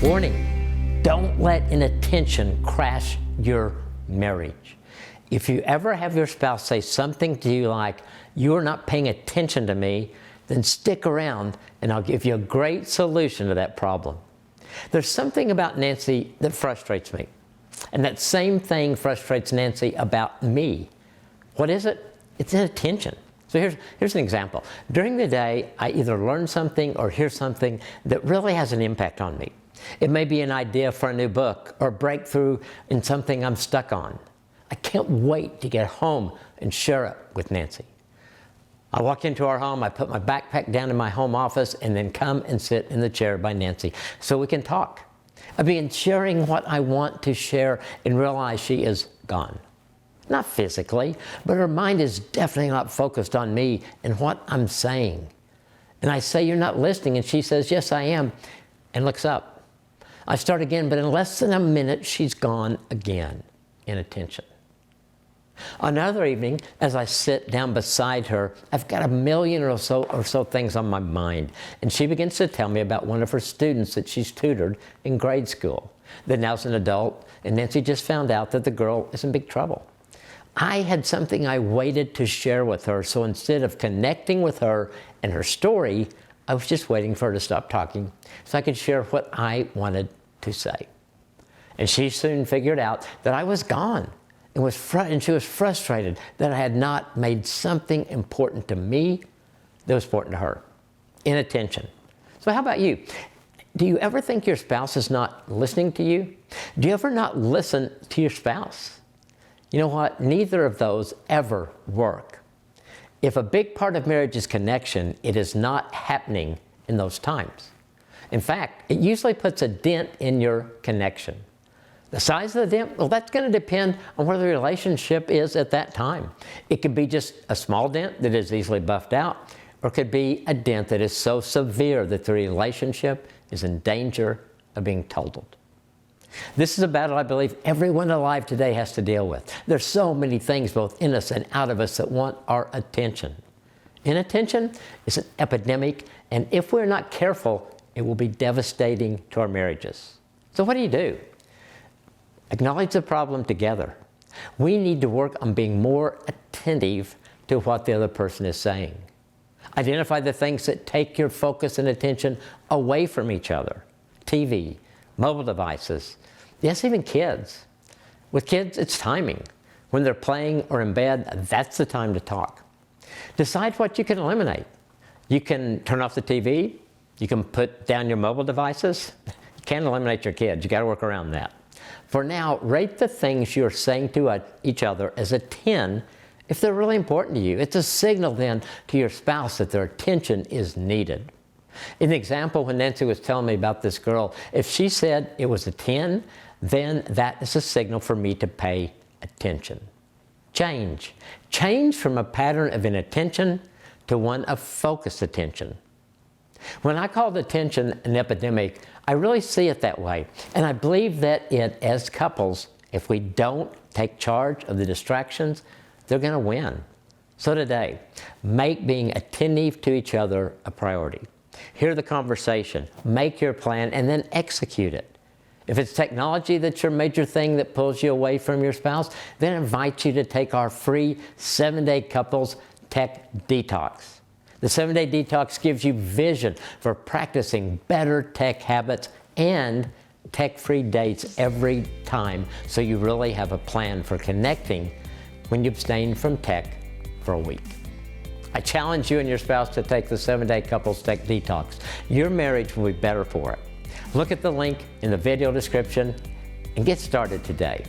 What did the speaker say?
Warning, don't let inattention crash your marriage. If you ever have your spouse say something to you like, "You're not paying attention to me," then stick around and I'll give you a great solution to that problem. There's something about Nancy that frustrates me. And that same thing frustrates Nancy about me. What is it? It's inattention. So here's an example. During the day, I either learn something or hear something that really has an impact on me. It may be an idea for a new book or a breakthrough in something I'm stuck on. I can't wait to get home and share it with Nancy. I walk into our home, I put my backpack down in my home office, and then come and sit in the chair by Nancy so we can talk. I begin sharing what I want to share and realize she is gone. Not physically, but her mind is definitely not focused on me and what I'm saying. And I say, "You're not listening," and she says, "Yes, I am," and looks up. I start again, but in less than a minute, she's gone again. Inattention. Another evening, as I sit down beside her, I've got a million or so things on my mind, and she begins to tell me about one of her students that she's tutored in grade school. That now's an adult, and Nancy just found out that the girl is in big trouble. I had something I waited to share with her, so instead of connecting with her and her story, I was just waiting for her to stop talking so I could share what I wanted to say. And she soon figured out that I was gone and she was frustrated that I had not made something important to me that was important to her. Inattention. So how about you? Do you ever think your spouse is not listening to you? Do you ever not listen to your spouse? You know what? Neither of those ever work. If a big part of marriage is connection, it is not happening in those times. In fact, it usually puts a dent in your connection. The size of the dent, well, that's going to depend on where the relationship is at that time. It could be just a small dent that is easily buffed out, or it could be a dent that is so severe that the relationship is in danger of being totaled. This is a battle I believe everyone alive today has to deal with. There's so many things both in us and out of us that want our attention. Inattention is an epidemic, and if we're not careful, it will be devastating to our marriages. So what do? Acknowledge the problem together. We need to work on being more attentive to what the other person is saying. Identify the things that take your focus and attention away from each other. TV, mobile devices, yes, even kids. With kids, it's timing. When they're playing or in bed, that's the time to talk. Decide what you can eliminate. You can turn off the TV. You can put down your mobile devices. You can't eliminate your kids. You got to work around that. For now, rate the things you're saying to each other as a 10 if they're really important to you. It's a signal then to your spouse that their attention is needed. In the example when Nancy was telling me about this girl, if she said it was a 10, then that is a signal for me to pay attention. Change. Change from a pattern of inattention to one of focused attention. When I call attention an epidemic, I really see it that way. And I believe that as couples, if we don't take charge of the distractions, they're going to win. So today, make being attentive to each other a priority. Hear the conversation, make your plan, and then execute it. If it's technology that's your major thing that pulls you away from your spouse, then I invite you to take our free 7-day couples tech detox. The 7-day detox gives you vision for practicing better tech habits and tech-free dates every time, so you really have a plan for connecting when you abstain from tech for a week. I challenge you and your spouse to take the 7-day couples tech detox. Your marriage will be better for it. Look at the link in the video description and get started today.